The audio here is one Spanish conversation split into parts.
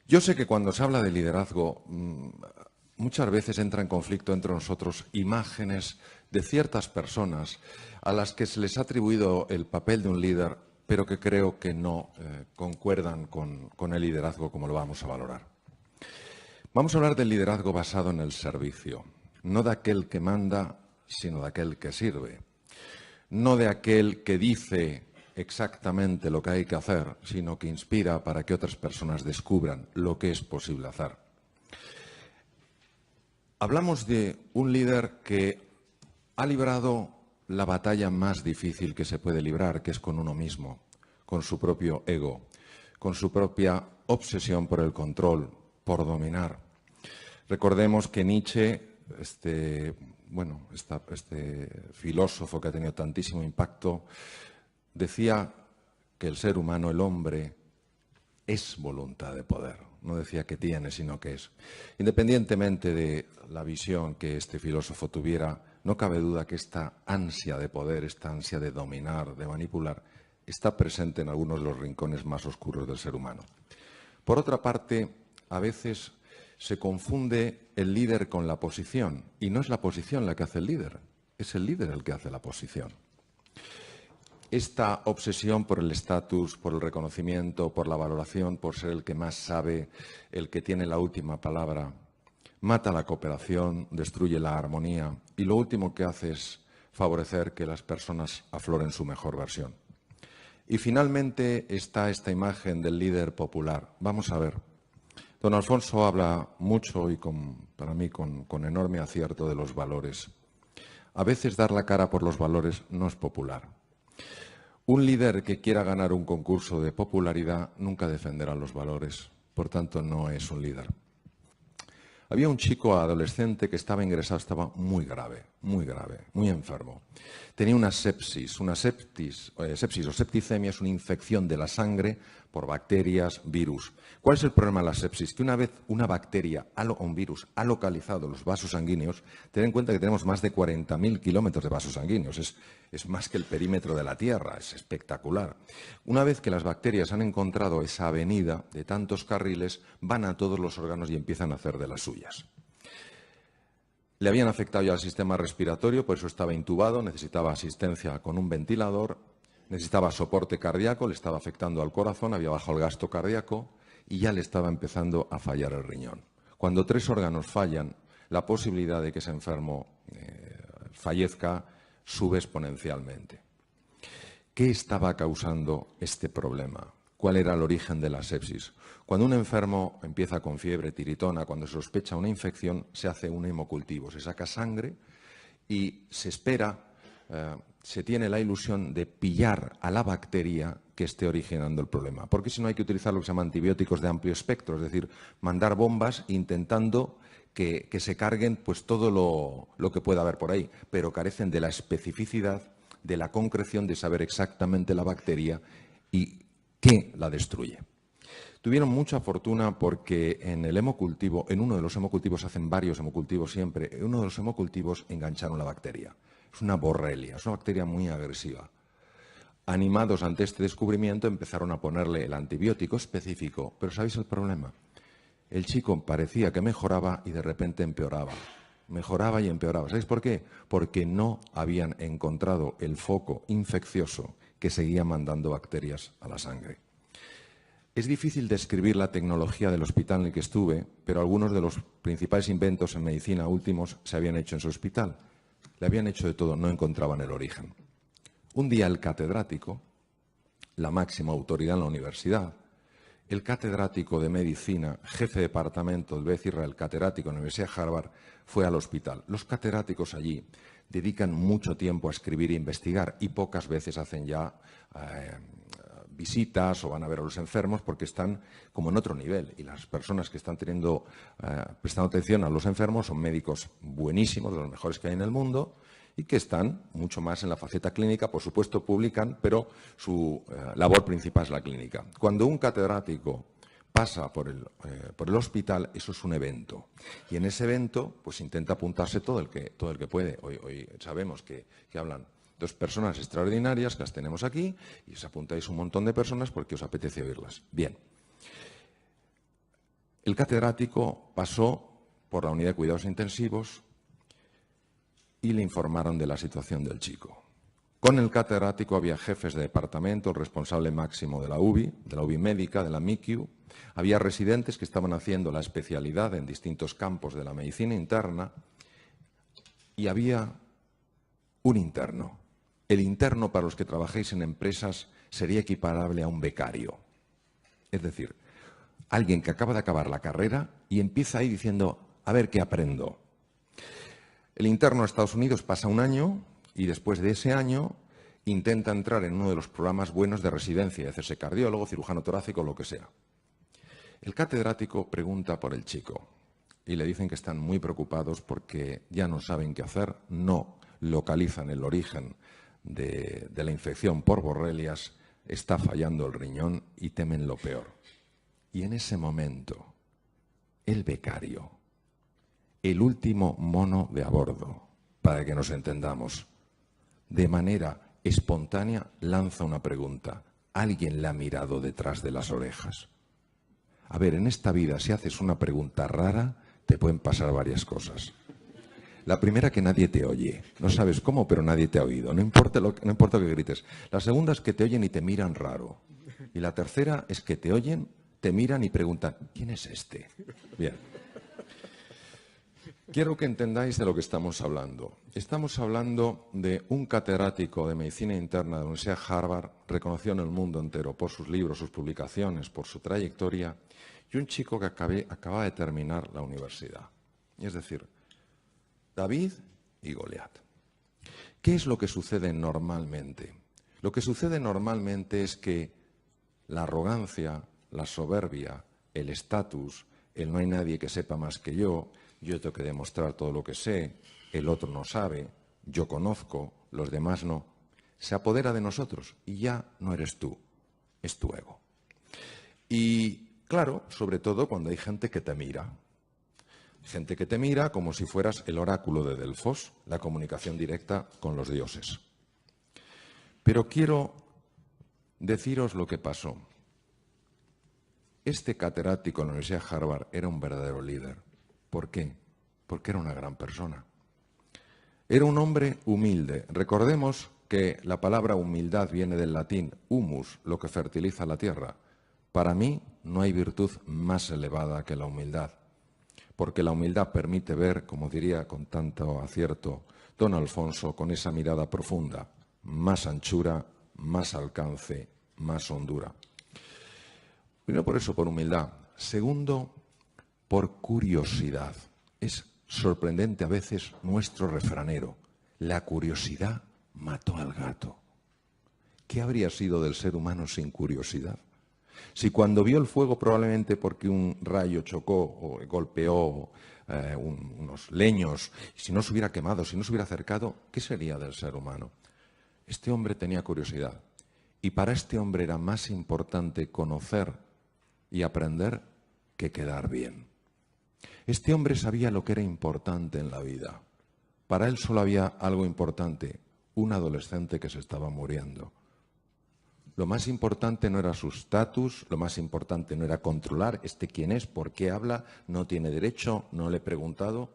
Yo sé que cuando se habla de liderazgo, muchas veces entra en conflicto entre nosotros imágenes de ciertas personas a las que se les ha atribuido el papel de un líder, pero que creo que no concuerdan con el liderazgo como lo vamos a valorar. Vamos a hablar del liderazgo basado en el servicio, no de aquel que manda, sino de aquel que sirve. No de aquel que dice exactamente lo que hay que hacer, sino que inspira para que otras personas descubran lo que es posible hacer. Hablamos de un líder que ha librado la batalla más difícil que se puede librar, que es con uno mismo, con su propio ego, con su propia obsesión por el control, por dominar. Recordemos que Nietzsche, este filósofo que ha tenido tantísimo impacto, decía que el ser humano, el hombre, es voluntad de poder. No decía que tiene, sino que es. Independientemente de la visión que este filósofo tuviera, no cabe duda que esta ansia de poder, esta ansia de dominar, de manipular, está presente en algunos de los rincones más oscuros del ser humano. Por otra parte, a veces se confunde el líder con la posición, y no es la posición la que hace el líder, es el líder el que hace la posición. Esta obsesión por el estatus, por el reconocimiento, por la valoración, por ser el que más sabe, el que tiene la última palabra, mata la cooperación, destruye la armonía y lo último que hace es favorecer que las personas afloren su mejor versión. Y finalmente está esta imagen del líder popular. Vamos a ver. Don Alfonso habla mucho y para mí con enorme acierto de los valores. A veces dar la cara por los valores no es popular. Un líder que quiera ganar un concurso de popularidad nunca defenderá los valores, por tanto no es un líder. Había un chico adolescente que estaba ingresado, estaba muy grave, muy enfermo. Tenía una sepsis o septicemia, es una infección de la sangre por bacterias, virus. ¿Cuál es el problema de la sepsis? Que una vez una bacteria o un virus ha localizado los vasos sanguíneos, ten en cuenta que tenemos más de 40.000 kilómetros de vasos sanguíneos, es más que el perímetro de la Tierra, es espectacular. Una vez que las bacterias han encontrado esa avenida de tantos carriles, van a todos los órganos y empiezan a hacer de las suyas. Le habían afectado ya al sistema respiratorio, por eso estaba intubado, necesitaba asistencia con un ventilador, necesitaba soporte cardíaco, le estaba afectando al corazón, había bajado el gasto cardíaco y ya le estaba empezando a fallar el riñón. Cuando 3 órganos fallan, la posibilidad de que ese enfermo fallezca sube exponencialmente. ¿Qué estaba causando este problema? ¿Cuál era el origen de la sepsis? Cuando un enfermo empieza con fiebre, tiritona, cuando se sospecha una infección, se hace un hemocultivo, se saca sangre y se espera, se tiene la ilusión de pillar a la bacteria que esté originando el problema. Porque si no hay que utilizar lo que se llama antibióticos de amplio espectro, es decir, mandar bombas intentando que se carguen pues todo lo que pueda haber por ahí, pero carecen de la especificidad, de la concreción de saber exactamente la bacteria y qué la destruye. Tuvieron mucha fortuna porque en el hemocultivo, en uno de los hemocultivos, hacen varios hemocultivos siempre, en uno de los hemocultivos engancharon la bacteria. Es una borrelia, es una bacteria muy agresiva. Animados ante este descubrimiento empezaron a ponerle el antibiótico específico, pero ¿sabéis el problema? El chico parecía que mejoraba y de repente empeoraba. Mejoraba y empeoraba. ¿Sabéis por qué? Porque no habían encontrado el foco infeccioso que seguía mandando bacterias a la sangre. Es difícil describir la tecnología del hospital en el que estuve, pero algunos de los principales inventos en medicina últimos se habían hecho en su hospital. Le habían hecho de todo, no encontraban el origen. Un día el catedrático, la máxima autoridad en la universidad, el catedrático de medicina, jefe de departamento, el BCIRA, el catedrático de la Universidad de Harvard, fue al hospital. Los catedráticos allí dedican mucho tiempo a escribir e investigar y pocas veces hacen ya visitas o van a ver a los enfermos porque están como en otro nivel y las personas que están prestando atención a los enfermos son médicos buenísimos, de los mejores que hay en el mundo y que están mucho más en la faceta clínica, por supuesto publican, pero su labor principal es la clínica. Cuando un catedrático pasa por el hospital, eso es un evento. Y en ese evento pues intenta apuntarse todo el que puede. Hoy sabemos que hablan 2 personas extraordinarias, que las tenemos aquí, y os apuntáis un montón de personas porque os apetece oírlas. Bien. El catedrático pasó por la unidad de cuidados intensivos y le informaron de la situación del chico. Con el catedrático había jefes de departamento, el responsable máximo de la UBI médica, de la MICU, había residentes que estaban haciendo la especialidad en distintos campos de la medicina interna y había un interno. El interno, para los que trabajéis en empresas, sería equiparable a un becario. Es decir, alguien que acaba de acabar la carrera y empieza ahí diciendo, a ver qué aprendo. El interno de Estados Unidos pasa un año y después de ese año intenta entrar en uno de los programas buenos de residencia, de hacerse cardiólogo, cirujano torácico, lo que sea. El catedrático pregunta por el chico y le dicen que están muy preocupados porque ya no saben qué hacer, no localizan el origen de la infección por borrelias, está fallando el riñón y temen lo peor. Y en ese momento, el becario, el último mono de a bordo, para que nos entendamos, de manera espontánea lanza una pregunta. ¿Alguien le ha mirado detrás de las orejas? A ver, en esta vida, si haces una pregunta rara, te pueden pasar varias cosas. La primera, que nadie te oye. No sabes cómo, pero nadie te ha oído. No importa que grites. La segunda es que te oyen y te miran raro. Y la tercera es que te oyen, te miran y preguntan, ¿quién es este? Bien. Quiero que entendáis de lo que estamos hablando. Estamos hablando de un catedrático de medicina interna de la Universidad de Harvard, reconocido en el mundo entero por sus libros, sus publicaciones, por su trayectoria, y un chico que acaba de terminar la universidad. Es decir, David y Goliat. ¿Qué es lo que sucede normalmente? Lo que sucede normalmente es que la arrogancia, la soberbia, el estatus, el no hay nadie que sepa más que yo tengo que demostrar todo lo que sé, el otro no sabe, yo conozco, los demás no, se apodera de nosotros y ya no eres tú, es tu ego. Y claro, sobre todo cuando hay gente que te mira. Gente que te mira como si fueras el oráculo de Delfos, la comunicación directa con los dioses. Pero quiero deciros lo que pasó. Este catedrático en la Universidad de Harvard era un verdadero líder. ¿Por qué? Porque era una gran persona. Era un hombre humilde. Recordemos que la palabra humildad viene del latín humus, lo que fertiliza la tierra. Para mí no hay virtud más elevada que la humildad, porque la humildad permite ver, como diría con tanto acierto don Alfonso, con esa mirada profunda, más anchura, más alcance, más hondura. Primero por eso, por humildad. Segundo, por curiosidad. Es sorprendente a veces nuestro refranero. La curiosidad mató al gato. ¿Qué habría sido del ser humano sin curiosidad? Si cuando vio el fuego, probablemente porque un rayo chocó o golpeó unos leños, si no se hubiera quemado, si no se hubiera acercado, ¿qué sería del ser humano? Este hombre tenía curiosidad. Y para este hombre era más importante conocer y aprender que quedar bien. Este hombre sabía lo que era importante en la vida. Para él solo había algo importante, un adolescente que se estaba muriendo. Lo más importante no era su estatus, lo más importante no era controlar quién es, por qué habla, no tiene derecho, no le he preguntado.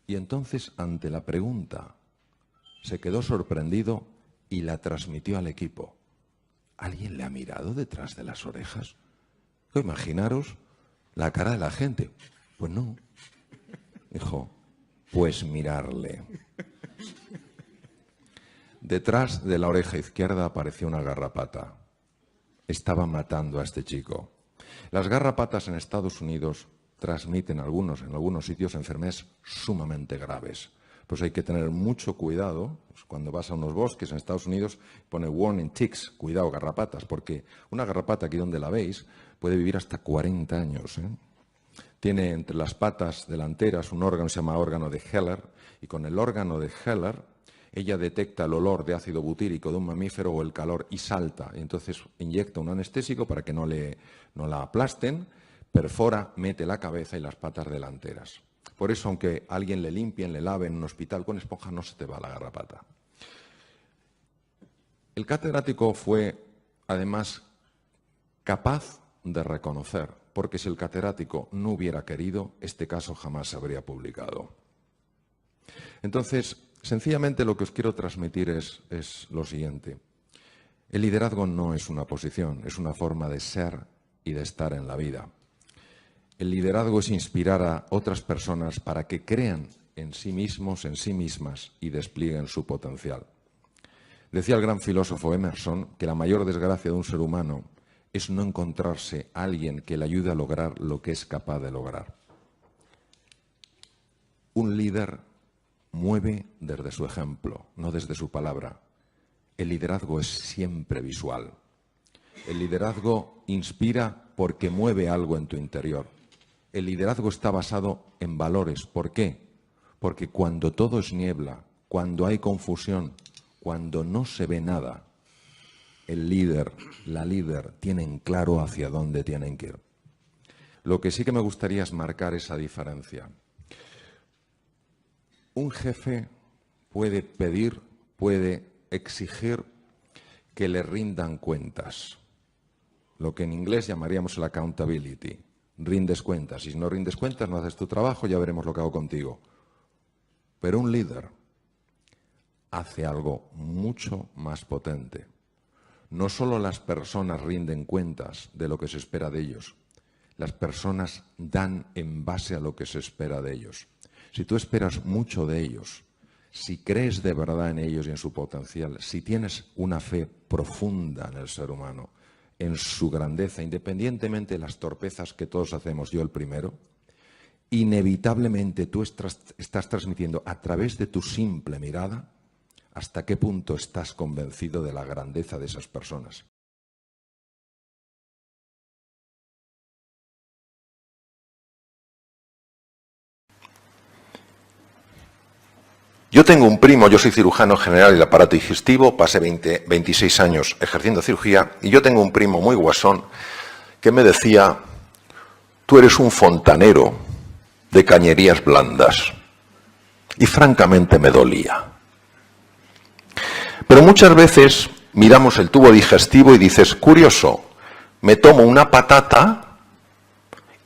Y entonces, ante la pregunta, se quedó sorprendido y la transmitió al equipo. ¿Alguien le ha mirado detrás de las orejas? Imaginaros la cara de la gente. Pues no. Dijo, pues mirarle. Detrás de la oreja izquierda apareció una garrapata. Estaba matando a este chico. Las garrapatas en Estados Unidos transmiten en algunos sitios enfermedades sumamente graves. Pues hay que tener mucho cuidado. Cuando vas a unos bosques en Estados Unidos pone warning ticks, cuidado garrapatas, porque una garrapata, aquí donde la veis, puede vivir hasta 40 años. Tiene entre las patas delanteras un órgano que se llama órgano de Heller, y con el órgano de Heller ella detecta el olor de ácido butírico de un mamífero o el calor y salta. Y entonces inyecta un anestésico para que no la aplasten, perfora, mete la cabeza y las patas delanteras. Por eso, aunque alguien le limpien, le lave en un hospital con esponja, no se te va la garrapata. El catedrático fue, además, capaz de reconocer porque si el catedrático no hubiera querido, este caso jamás se habría publicado. Entonces, sencillamente lo que os quiero transmitir es lo siguiente. El liderazgo no es una posición, es una forma de ser y de estar en la vida. El liderazgo es inspirar a otras personas para que crean en sí mismos, en sí mismas y desplieguen su potencial. Decía el gran filósofo Emerson que la mayor desgracia de un ser humano es no encontrarse a alguien que le ayude a lograr lo que es capaz de lograr. Un líder mueve desde su ejemplo, no desde su palabra. El liderazgo es siempre visual. El liderazgo inspira porque mueve algo en tu interior. El liderazgo está basado en valores. ¿Por qué? Porque cuando todo es niebla, cuando hay confusión, cuando no se ve nada, el líder, la líder, tienen claro hacia dónde tienen que ir. Lo que sí que me gustaría es marcar esa diferencia. Un jefe puede pedir, puede exigir que le rindan cuentas. Lo que en inglés llamaríamos el accountability. Rindes cuentas. Y si no rindes cuentas, no haces tu trabajo, ya veremos lo que hago contigo. Pero un líder hace algo mucho más potente. No solo las personas rinden cuentas de lo que se espera de ellos, las personas dan en base a lo que se espera de ellos. Si tú esperas mucho de ellos, si crees de verdad en ellos y en su potencial, si tienes una fe profunda en el ser humano, en su grandeza, independientemente de las torpezas que todos hacemos, yo el primero, inevitablemente tú estás transmitiendo a través de tu simple mirada hasta qué punto estás convencido de la grandeza de esas personas. Yo tengo un primo, yo soy cirujano general del aparato digestivo, pasé 26 años ejerciendo cirugía, y yo tengo un primo muy guasón que me decía: tú eres un fontanero de cañerías blandas. Y francamente me dolía. Pero muchas veces miramos el tubo digestivo y dices, curioso, me tomo una patata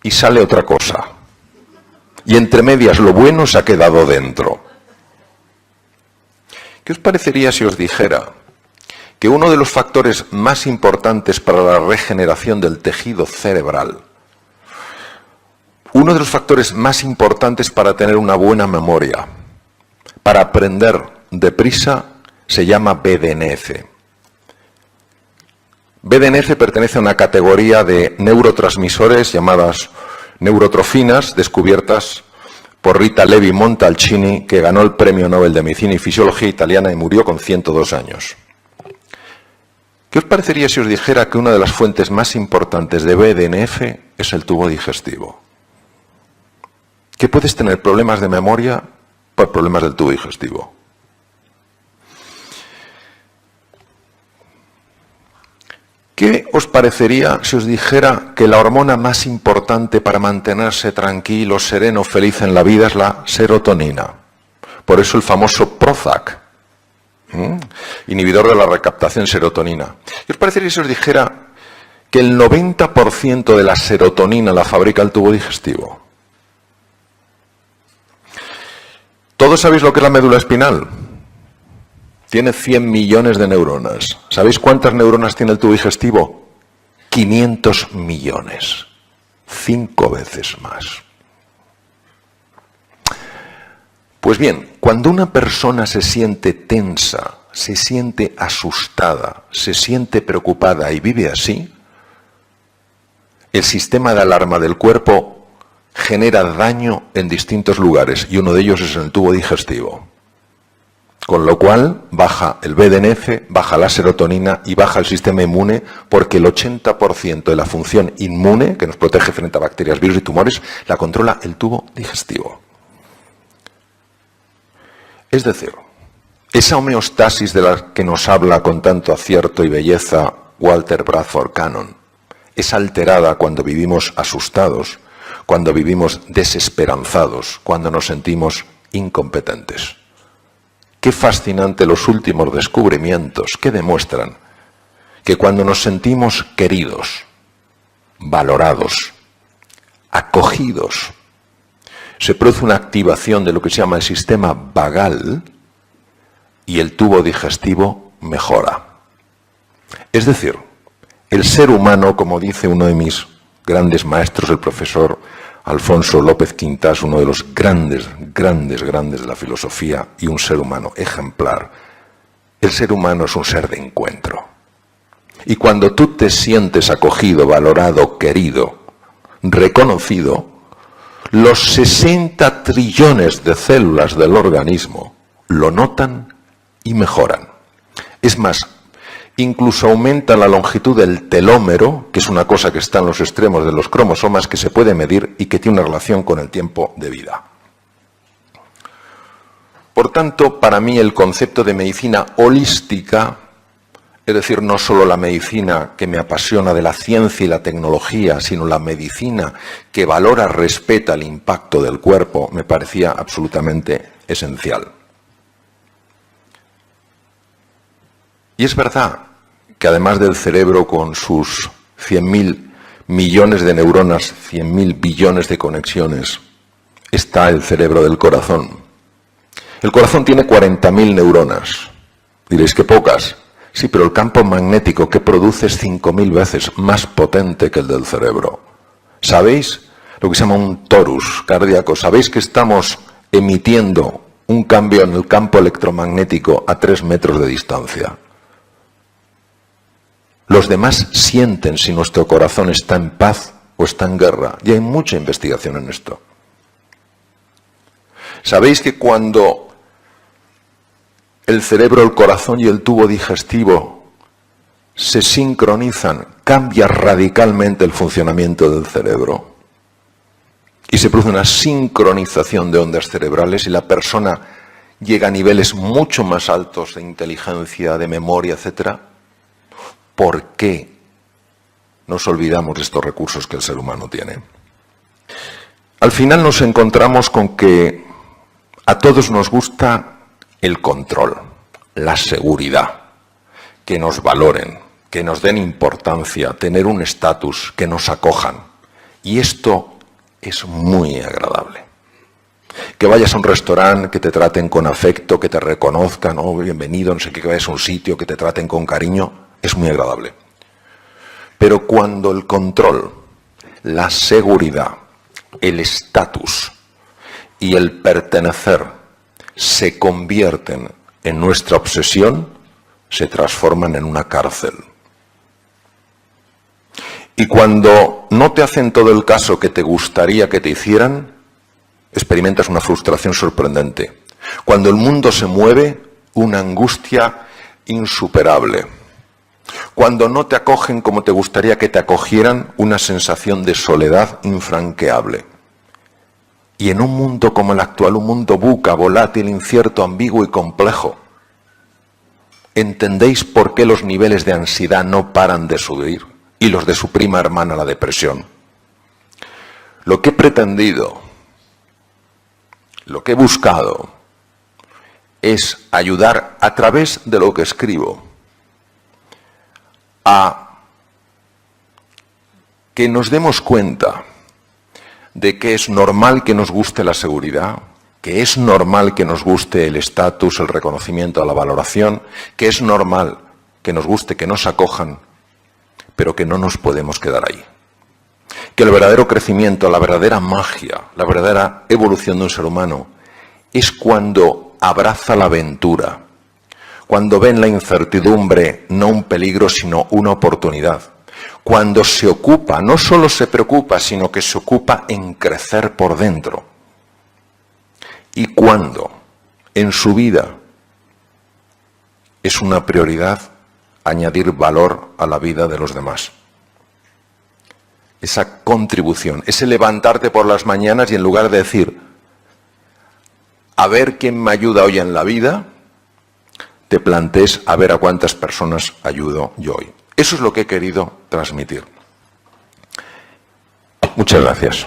y sale otra cosa. Y entre medias lo bueno se ha quedado dentro. ¿Qué os parecería si os dijera que uno de los factores más importantes para la regeneración del tejido cerebral, uno de los factores más importantes para tener una buena memoria, para aprender deprisa, se llama BDNF? BDNF pertenece a una categoría de neurotransmisores llamadas neurotrofinas, descubiertas por Rita Levi Montalcini, que ganó el Premio Nobel de Medicina y Fisiología italiana y murió con 102 años. ¿Qué os parecería si os dijera que una de las fuentes más importantes de BDNF es el tubo digestivo? Que puedes tener problemas de memoria por problemas del tubo digestivo. ¿Qué os parecería si os dijera que la hormona más importante para mantenerse tranquilo, sereno, feliz en la vida es la serotonina? Por eso el famoso Prozac, inhibidor de la recaptación de serotonina. ¿Qué os parecería si os dijera que el 90% de la serotonina la fabrica el tubo digestivo? ¿Todos sabéis lo que es la médula espinal? Tiene 100 millones de neuronas. ¿Sabéis cuántas neuronas tiene el tubo digestivo? 500 millones. 5 veces más. Pues bien, cuando una persona se siente tensa, se siente asustada, se siente preocupada y vive así, el sistema de alarma del cuerpo genera daño en distintos lugares y uno de ellos es en el tubo digestivo. Con lo cual baja el BDNF, baja la serotonina y baja el sistema inmune, porque el 80% de la función inmune, que nos protege frente a bacterias, virus y tumores, la controla el tubo digestivo. Es decir, esa homeostasis de la que nos habla con tanto acierto y belleza Walter Bradford Cannon, es alterada cuando vivimos asustados, cuando vivimos desesperanzados, cuando nos sentimos incompetentes. Qué fascinante los últimos descubrimientos que demuestran que cuando nos sentimos queridos, valorados, acogidos, se produce una activación de lo que se llama el sistema vagal y el tubo digestivo mejora. Es decir, el ser humano, como dice uno de mis grandes maestros, el profesor Alfonso López Quintás, uno de los grandes de la filosofía y un ser humano ejemplar, el ser humano es un ser de encuentro. Y cuando tú te sientes acogido, valorado, querido, reconocido, los 60 trillones de células del organismo lo notan y mejoran. Es más, incluso aumenta la longitud del telómero, que es una cosa que está en los extremos de los cromosomas, que se puede medir y que tiene una relación con el tiempo de vida. Por tanto, para mí el concepto de medicina holística, es decir, no solo la medicina que me apasiona de la ciencia y la tecnología, sino la medicina que valora, respeta el impacto del cuerpo, me parecía absolutamente esencial. Y es verdad que además del cerebro con sus 100.000 millones de neuronas, 100.000 billones de conexiones, está el cerebro del corazón. El corazón tiene 40.000 neuronas. Diréis que pocas. Sí, pero el campo magnético que produce es 5.000 veces más potente que el del cerebro. ¿Sabéis lo que se llama un torus cardíaco? ¿Sabéis que estamos emitiendo un cambio en el campo electromagnético a 3 metros de distancia? Los demás sienten si nuestro corazón está en paz o está en guerra. Y hay mucha investigación en esto. ¿Sabéis que cuando el cerebro, el corazón y el tubo digestivo se sincronizan, cambia radicalmente el funcionamiento del cerebro? Y se produce una sincronización de ondas cerebrales y la persona llega a niveles mucho más altos de inteligencia, de memoria, etc. ¿Por qué nos olvidamos de estos recursos que el ser humano tiene? Al final nos encontramos con que a todos nos gusta el control, la seguridad, que nos valoren, que nos den importancia, tener un estatus, que nos acojan. Y esto es muy agradable. Que vayas a un restaurante, que te traten con afecto, que te reconozcan, oh, bienvenido, no sé qué, que vayas a un sitio, que te traten con cariño, es muy agradable. Pero cuando el control, la seguridad, el estatus y el pertenecer se convierten en nuestra obsesión, se transforman en una cárcel. Y cuando no te hacen todo el caso que te gustaría que te hicieran, experimentas una frustración sorprendente. Cuando el mundo se mueve, una angustia insuperable. Cuando no te acogen como te gustaría que te acogieran, una sensación de soledad infranqueable. Y en un mundo como el actual, un mundo buca, volátil, incierto, ambiguo y complejo, ¿entendéis por qué los niveles de ansiedad no paran de subir y los de su prima hermana, la depresión? Lo que he pretendido, lo que he buscado, es ayudar a través de lo que escribo a que nos demos cuenta de que es normal que nos guste la seguridad, que es normal que nos guste el estatus, el reconocimiento, la valoración, que es normal que nos guste que nos acojan, pero que no nos podemos quedar ahí. Que el verdadero crecimiento, la verdadera magia, la verdadera evolución de un ser humano es cuando abraza la aventura, cuando ve en la incertidumbre no un peligro sino una oportunidad. Cuando se ocupa, no solo se preocupa, sino que se ocupa en crecer por dentro. Y cuando en su vida es una prioridad añadir valor a la vida de los demás. Esa contribución, ese levantarte por las mañanas y en lugar de decir, a ver quién me ayuda hoy en la vida, te plantees a ver a cuántas personas ayudo yo hoy. Eso es lo que he querido transmitir. Muchas gracias.